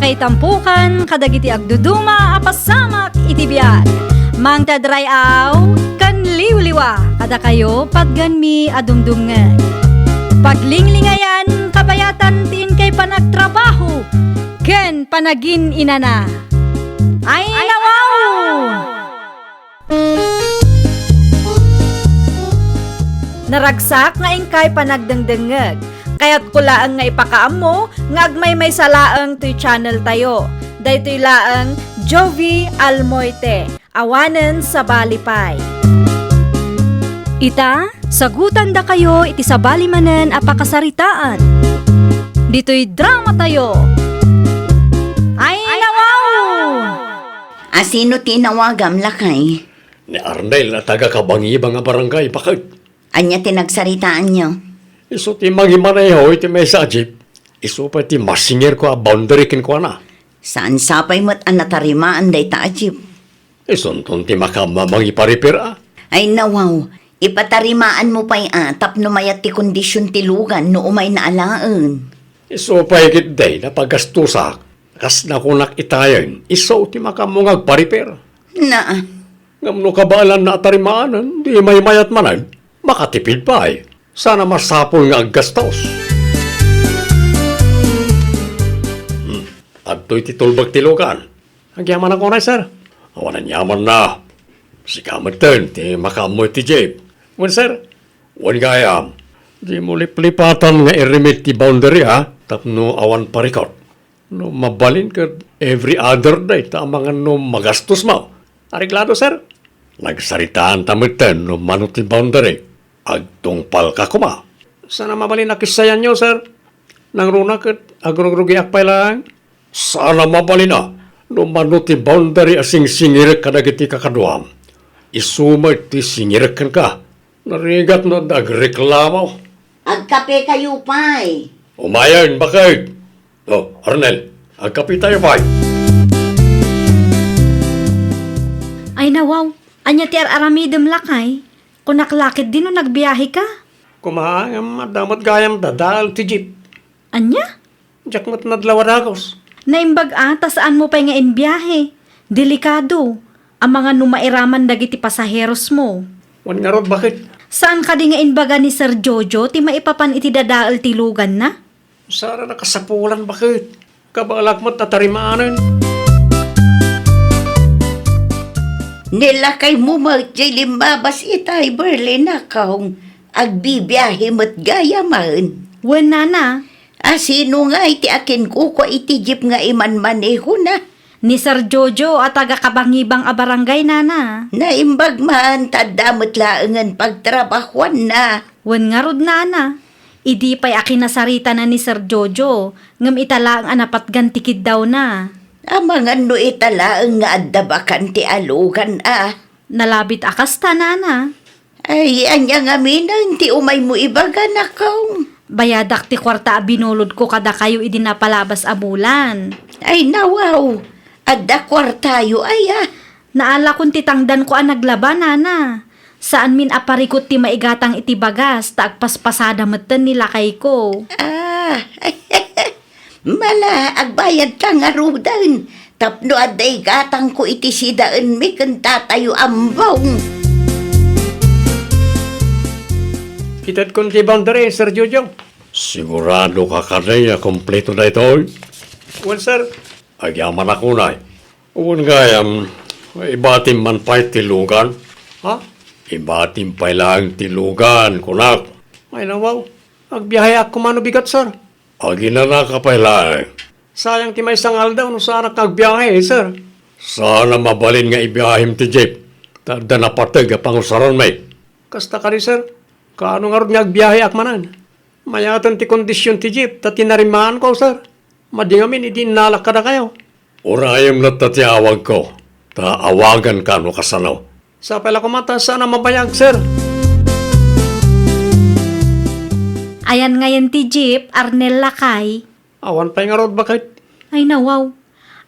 kay tampukan, kadagiti agduduma, apasamak itibiyag. Mang tadray aw, kan liwliwa, kada kayo padganmi adumdumngay. Paglinglingayan, kabayatan tin kay panagtrabaho, ken panagin inana. Ay nawaw! Naragsak nga ingkay panagdengdengeg. Kaya't kulaang nga ipakaam mo, nga agmay salaang to'y channel tayo. Daytoy laang Jovi Almoite, awanen sa balipay. Ita, sagutan da kayo iti sa balimanen apakasaritaan. Dito'y drama tayo. Ay nawaw! Asino tinawagam lakay? Ni Arnel na taga-Kabangi-Ibang nga barangay, bakit? Anya tinagsaritaan nyo? Iso ti mangimaneho iti may sa jeep. Iso pa ti masinger ko a boundary kin ko na. Saan sapay mo't anatarimaan day taajib? Iso ton ti makamamangipariper a. Ay nawaw, ipatarimaan mo pa'y atap no mayat ti kondisyon ti lugan no umay na alaan. Iso pa ikit day na paggastusak. Kas na kunak itayan, iso ti makamungag pariper. Na, Ngamno kabalan na atarimaanan, di may mayat manan, makatipid pa ay. Sana masapol nga aggastos. Adto'y titulbag tilugan. Agyaman ako na, sir. Awanan yaman na. Si Kamerton, ti makamoy ti Jabe. Wan, sir. Wan gayam. Di mo liplipatan nga irimit ti boundary, ha? Tapno awan parikot. No mabalin ka every other day, tama nga no magastos mo. Ariglado, sir. Nagsaritaan tamerton no mano ti boundary. Agtungpal ka kuma. Sana mabalin na kisayan nyo, sir. Nang runa kat agrog-rugiak pa lang. Sana mabalin na. No mano ti boundary asing singirek ka nagiti kakaduam. Isumay ti singirek ka. Narigat no nagreklamo. agkape kayo pa'y. Umayan, bakit? Oh, Arnel, agkapi tayo pa. Ay nawaw, anya ti aramidem lakay. Kung naklakit din no nagbiyahe ka. Kumaang madamat gayam dadal ti jeep. Anya? Jakmat nadlawadagos. Naimbag ata saan mo pa nga inbiyahe. Delikado. Ang mga numairaman dagiti pasaheros mo. Wan nga rod, bakit? Saan ka di nga inbaga ni Sir Jojo ti maipapan iti dadaal tilugan na? Sara nakasapulan, bakit? Kabalak mo't natarimaanan. Nilakay mo magtay limbabas itay Berlin akaw. Agbibiyahe mo't gayaman. Wala na. Asino nga iti akin ko iti jeep nga iman maneho na. Ni Sir Jojo at taga-Kabangibang a barangay nana. Naimbag man, tadamot laangan pagtrabahuan na. Wen nga rod nana. Idi pa'y akinasarita na ni Sir Jojo. Ngam itala ang anapat gantikid daw na. Amangan no italaang nga addabakan ti alugan Nalabit akas ta nana. Ay, anya nga minang ti umay mo ibaga na kaw. Bayadak ti kwarta a binulod ko kada kayo idinapalabas a bulan. Ay, nawaw. Adda kwartayo ay Naala kung titangdan ko ang naglaban nana. Saan min aparikot ti maigatang iti bagas ta agpaspasada meten nila kay ko. Mala, agbayad ka nga rudan. Tapno aday gatang ko iti sidaan mi kan tatayo ambong. Kitad kon ti boundary, Sir Jojo. Sigurado ka kanaya kompleto na ito. Well, sir, agyaman ako na. Uwan gayam, ibatim man pa'y tilugan. Ha? Ibatim pa'y lang tilugan, kunak. Ay nawaw, agbiyahe ako mano bigat, sir. Aginana ka pa'y lang. Sayang ti may sangal daw no sana kagbiyahe, sir. Sana mabalin nga ibiyahim ti jeep. Tada na patag pangusaran may. Kasta ka rin, sir. Kaano nga rin nga agbiyahe akmanan? Mayatan ti kondisyon ti jeep, tati narimaan ko, sir. Madingamin, idi nalak ka na kayo. Urayam na tati awag ko. Taawagan ka no kasanaw. Sa pala kumata, sana mabayag, sir. Ayan ngayon ti jeep, Arnel Lakay. Awan pa nga rod, bakit? Ay nawaw.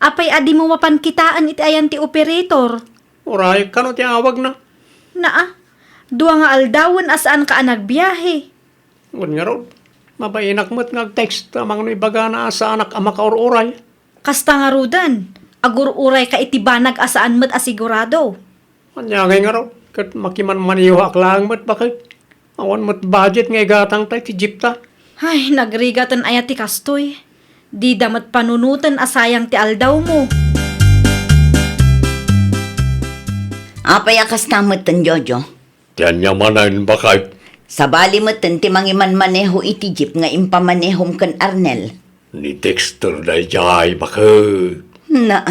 Apay adi mo mapankitaan iti ayan ti operator. Uray ka no ti awag na. Naa, duwa nga aldawan asaan ka nagbiyahe. Ngun nga rod. Mabainak mo't nag-text tamang no ibaga na sa anak ama ka or uray. Kasta nga rudan, agur uray ka itibanag asaan mat asigurado. Anya ngay nga raw, kat makiman maniyuhak lang mat bakit? Awan mat budget ngay gatang tayo ti jeep ta. Ay, nagrigatan ayat ti kastoy. Di damat panunutan asayang ti aldaw mo. Apay akas tamatan, Jojo. Tiyan niya manayin bakit? Sa bali matan ti mangiman maneho iti jeep nga impamanehom kan Arnel. Ni Dexter day jay bakit? Na,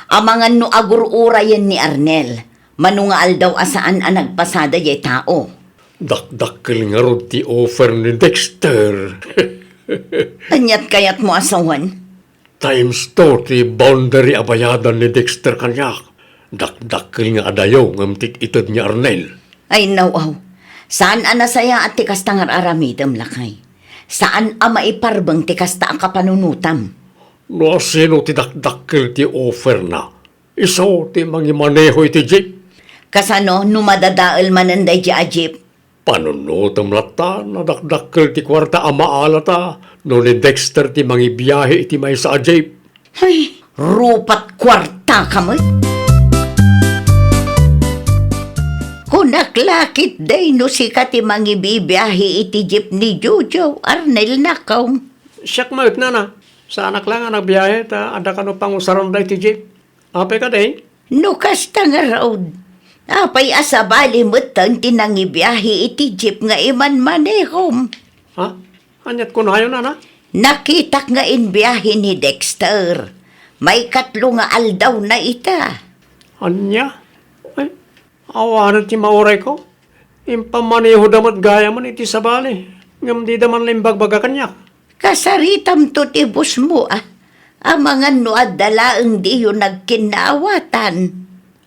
amangan no agur urayan ni Arnel. Manungaal daw asaan ang nagpasada yay tao. Dakdakkel nga ro ti offer ni Dexter. Anyat kayat mo asawan? Times to ti boundary abayadan ni Dexter kanyak. Dakdakkel nga adayo ngamtik itod ni Arnel. Ay nawaw, saan anasaya at tikas tangar aramidam lakay? Saan ama iparbang tikas ta ang kapanunutam? No sino ti dakdakkel ti offer na? Iso ti mangimaneho iti jeep. Kasano numadadaal mananday di ajip? Panunutam lata na dakdakkel ti kwarta amaalata no ni Dexter ti mangibiyahe iti may sa jeep. Ay, rupat kwarta kamot. Kunaklakit day no si kati mangibibiyahe iti jeep ni Jojo, Arnel nakaw. Siyak maut na na. Sa anak lang ang nagbiyahe ta ada ka no pang usaron da iti jeep. Apay ka day? No kasta nga raod. Apay asabali mo tan tinangibiyahe iti jeep nga iman manehom. Ha? Anyat ko na na na? Nakitak nga inbiyahe ni Dexter. May katlo nga aldaw na ita. Anya? Ay, awanan ti mauray ko. Impamaneho damat gaya man iti sabali. Ngam di daman limbagbaga kanyak. Kasaritam to tibus mo ah. Amangan no adalaang di yun nagkinaawatan.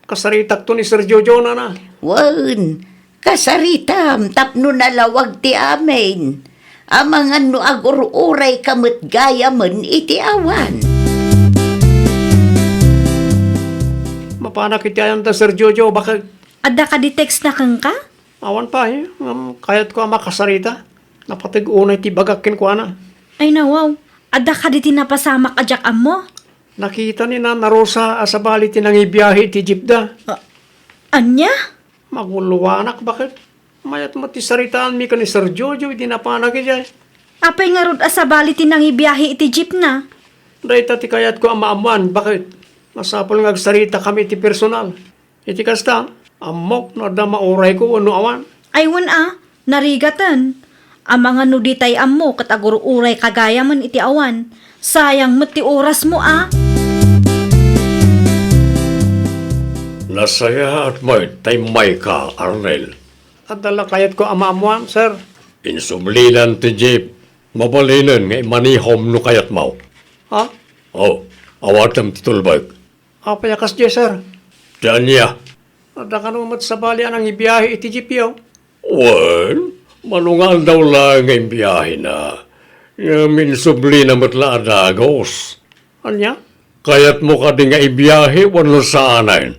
Kasaritak to ni Sir Jojo na. Wan, kasaritam tapno nalawag ti amin. Amangan no agururay kamot gaya man iti awan. Mapanak iti ayan ta Sir Jojo, bakit? Adda ka di text na kang ka? Awan pa eh. Kayat ko ang makasarita. Napatig-unay ti bagakin ko na. Ay nawaw, adda ka di tinapasama kajak mo? Nakita ni na Rosa asabali ti nangibiyahe ti jeep da. Anya? Maguluwanak, bakit? Mayat mo ti saritaan mi ka ni Sir Jojo, iti napanak iti. Apay nga rod asabali tinang ibiyahe iti jeep na. Dahita ti kayat ko ang maamuan, bakit? Masapol nga agsarita kami ti personal. Iti kasta, amok na da mauray ko ano awan. Aywan narigatan. Ang mga nuditay ammo kat agur-uray kagaya man iti awan. Sayang mo ti oras mo Nasaya at may taymay ka, Arnel. At dala kayat ko ang maamuan, sir. Insumlinan ti jeep. Mabalinan nga manihom no kayat mo. Ha? Oh, awatam ti tulbag. Payakas di, sir. Diyan niya. Ada ka naman sabali anang ibiyahe iti jeep yaw. Well, manungal daw lang ang biyahe na. Yamin subli na matla adagos. Anya? Kayat mo ka di nga ibiyahe wano sa anayin.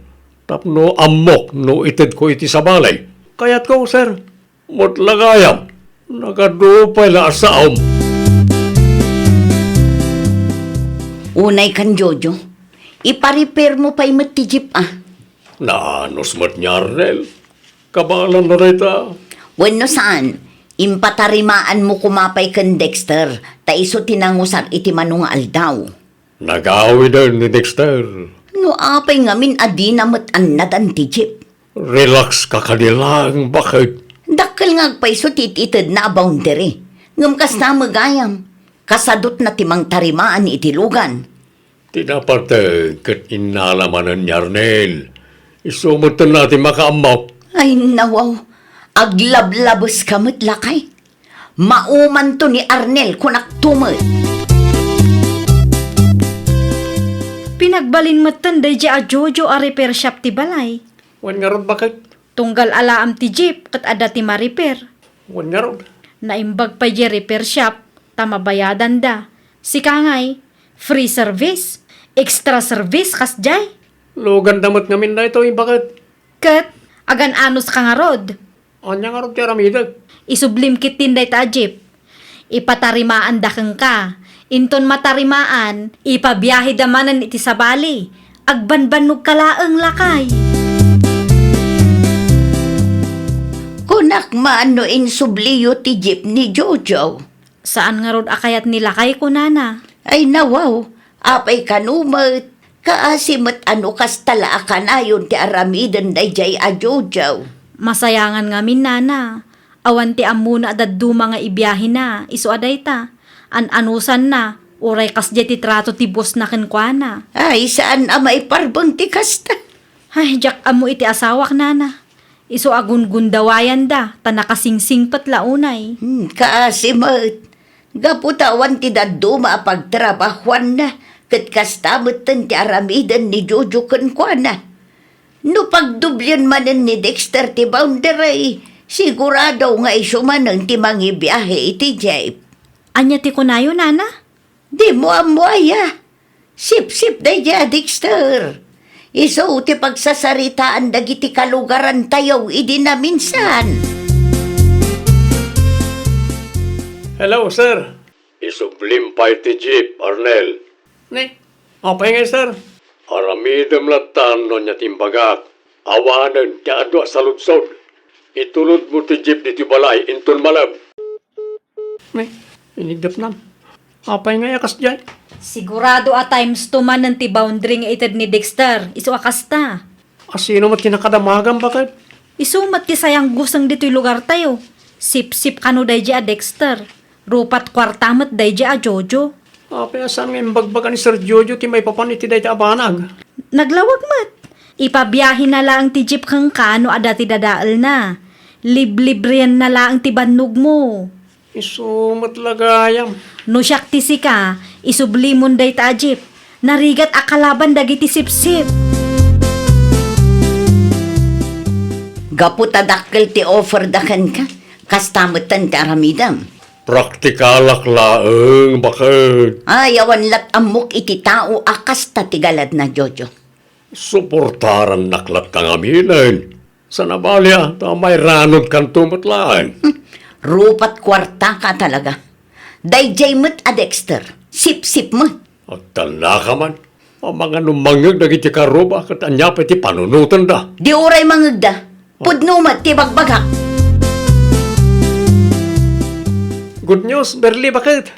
Tapno amok no itid ko iti sabalay. Kayat ko, sir. Mutlagayam. Nagadupay na asaom. Unay kan Jojo, ipa-repair mo pa'y matijip Naanos mat niya, Arnel. Kabalan na rita. Bueno saan? Impatarimaan mo kumapay kan Dexter, ta iso tinangusar iti manungaal daw. Nagawi din ni Dexter. No apay ngamin adi na mat-anad ang tijip. Relax ka kanilang, bakit? Dakkel nga agpaiso tititid na boundary. Ngam kas na magayam. Kasadot na timang tarimaan iti lugan. Tinapate kat inalamanan ni Arnel. Isumutan natin makaamok. Ay nawaw, aglablabos kamot lakay. Mauman to ni Arnel kunak tumot. Pinagbalin matan day a Jojo a repair shop ti balay. Wan nga ron, bakit? Tunggal alaam ti jeep kat ada ti ma-repair. Wan nga ron. Naimbag pa di repair shop, tamabayadan da. Si kangay, free service, extra service kas jay. Lugan damot ngamin na ito, bakit? Kat, agan anos ka nga rod. Anya nga ron tiaramidag. Isublim kitin day ta jeep. Ipatarimaan da kang ka. Inton matarimaan, ipabiyahe damanan iti sabali. Agbanbanog kalaang lakay. Kunak maano insubliyo ti jeep ni Jojo. Saan nga rod akayat nilakay ko, nana? Ay nawaw, apay kanumat. Kaasimat ano kastala akanayon ti aramidan dayjay a Jojo. Masayangan nga min, nana. Awan ti amuna daddu mga ibiyahe na, iso aday ta. An-anusan na, uray kas ti trato ti boss na kenkwana. Ay saan amay parbang ti kasta. Ay, jak amo iti asawak, nana. Iso agun-gundawayan da, tanakasingsing patlaunay. Kaasimat. Gaputawan ti daddu maapagtrabahuan na. Kat kastamot ti aramidan ni Jojo kenkwana. No pagdublyan manen ni Dexter ti boundary, sigurado nga isumanang ti mangibiyahe iti jeep. Anya ti kunayo, nana? Di mo amuaya. Sip-sip day ja, Dexter. Iso ti pagsasaritaan dagiti kalugaran tayo idi na minsan. Hello, sir. Isublim pa iti jeep, Arnel. Ne, apay nga, sir. Aramidam latan no niya timbagak. Awanan ti adwa sa lutsod. Itulod mo ti jeep diti balay, inton malab. Ne, inigdap na. Apay nga yakas dyan. Sigurado a times 2 man ng ti boundary nga ited ni Dexter. Iso akasta. Asino mat kinakadamagan bakit? Iso mat ti sayang gusang dito'y lugar tayo. Sip-sip kano dayji a Dexter. Rupat kwartamat dayji a Jojo. Apay asan nga imbagbagan ni Sir Jojo ti may papaniti day ti abanag. Naglawag mat. Ipabiyahin na lang ti jeep kang kano ada ti dadaal na. Liblibriyan na lang ti bannog mo. Iso matlagayam. No siyak ti sika, isublimon day ta jeep. Narigat akalaban dagiti sip-sip. Gaputadakkel ti offer dakan ka. Kastamutan ti aramidam. Praktikalak laeng bakit? Ayawan lat amok iti tao akas tatigalad na Jojo. Suportaran naklat kang aminin. Sa nabalya, may ranod kang tumatlaan. Rupat kwarta ka talaga. Dayjay mo't a Dexter. Sip-sip mo. At tala ka man. Ang mga numangag nagiti karuba kat anya pa ti panunutan da. Di uray mangagda. Pudnumat ti bagbagak. Good news, Berli, bakit?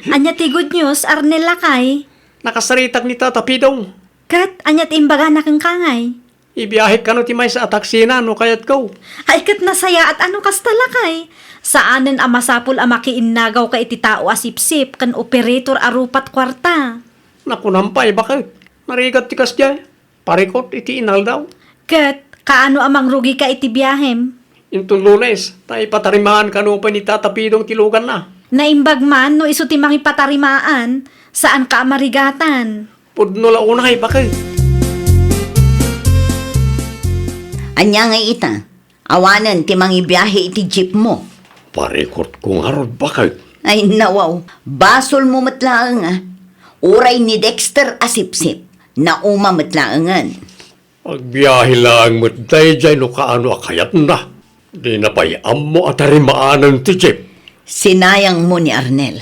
Anya ti good news, Arnel lakay. Nakasaritak ni Tata Pidong. Kat, anya ti imbaga na kang kangay. Ibiyahe ka no ti may sa ataksina no kayat ko. Ay kat nasaya at ano kas talakay. Saanen a masapul a makiinnagaw ka iti tao a sip-sip kan operator a rupat kwarta. Nakunampay, bakit? Narigat ti kasya. Parikot iti inal daw. Kat, kaano amang rugi ka iti biyahem? Intong Lunes, tayo patarimaan ka no pa ni Tata Pidong tilugan na. Naimbag man no iso ti mangipatarimaan, saan ka marigatan? Pudno launay, bakit? Anya nga ita. Awanan ti mangibiyahe iti jeep mo. Parikot kong harod, bakit? Ay nawaw. Basol mo matlaang ah. Uray ni Dexter asipsip. Nauma matlaangan. Agbiyahe lang mo't dayjay no kaano akayat na. Di na pa'y ammo at harimaanan ti jeep. Sinayang mo ni Arnel.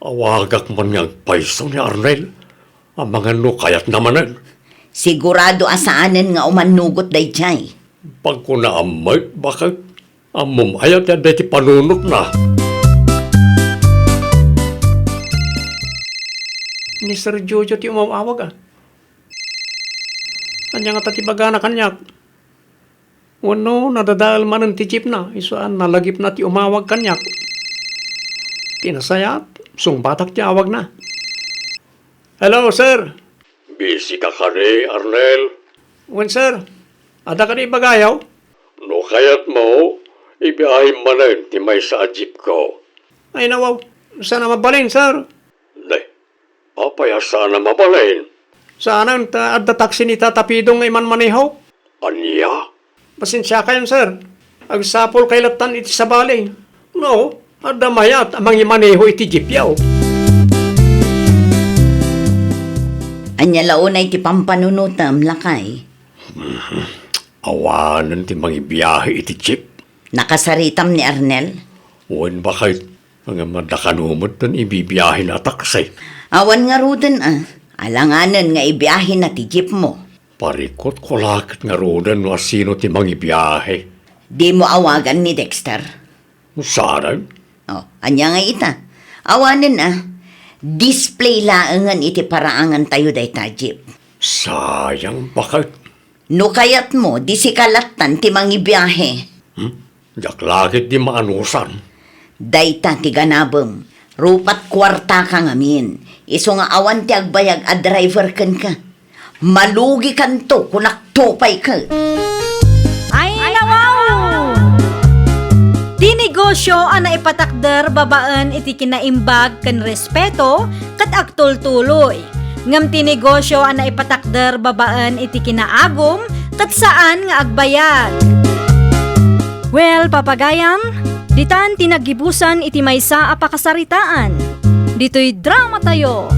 Awagak man niyang paiso ni Arnel. Ang mga no kayat namanan. Sigurado asaanan nga umanugot dayjay. Pag ko na amay, bakit? Amom ayat yan ti panunot na. Ni Sir Jojo ti umawawag ah. Kanya nga tatibaga na kanyak. Wano, nadadaal man ang tijip na. Isaan, nalagip na ti umawag kanyak. Tinasayat, sungbatak ti awag na. Hello, sir. Busy ka kani, Arnel? Wen, sir. Ada ka ni bagayaw? No kayat mo, ibiyahin manan ti may sa jeep ko. Ay nawaw, sana mabalin, sir. Ne, papaya sana mabalin. Sana adda taksi ni Tata Pidong ngay man manihaw? Anya? Pasensya kayo, sir. Agsapol kay latan iti sa balay. No, adda mayat amang imaneho iti jeep yaw. Anya launay ti pampanunutam lakay. Awanan ti mangibiyahe iti jeep. Nakasaritam ni Arnel. Wen bakit? Ang madakanumot tan ibibiyahin na taksay. Awan nga rudan alanganan nga ibiyahin na ti jeep mo. Parikot ko lakit nga rodan no asino ti mangibiyahe. Di mo awagan ni Dexter. Sarag? Oh, anya nga ita. Awanan display laangan iti paraangan tayo day ta jeep. Sayang bakit? No kayat mo, di si kalatan ti mangibiyahe. Jak lakit di maanusan. Dayta ti ganabem, rupat kwarta ka ngamin. Iso nga awan ti agbayag a driver kan ka. Malugi kan to kung naktupay ka. Ay, nawaw! Di negosyo ang naipatakder babaan iti kinaimbag kan respeto kat agtultuloy. Ngam ti negosyo ang naipatakder babaan iti kinaagom kat saan nga agbayag. Well, papagayam, ditan tinagibusan iti maysa a pakasaritaan. Dito'y drama tayo.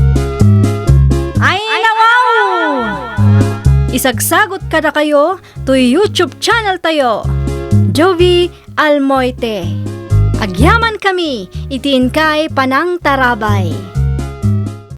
Ay, nawaw! Isagsagot kada kayo to YouTube channel tayo. Jovi Almoite. Agyaman kami, itiin kay Panang Tarabay.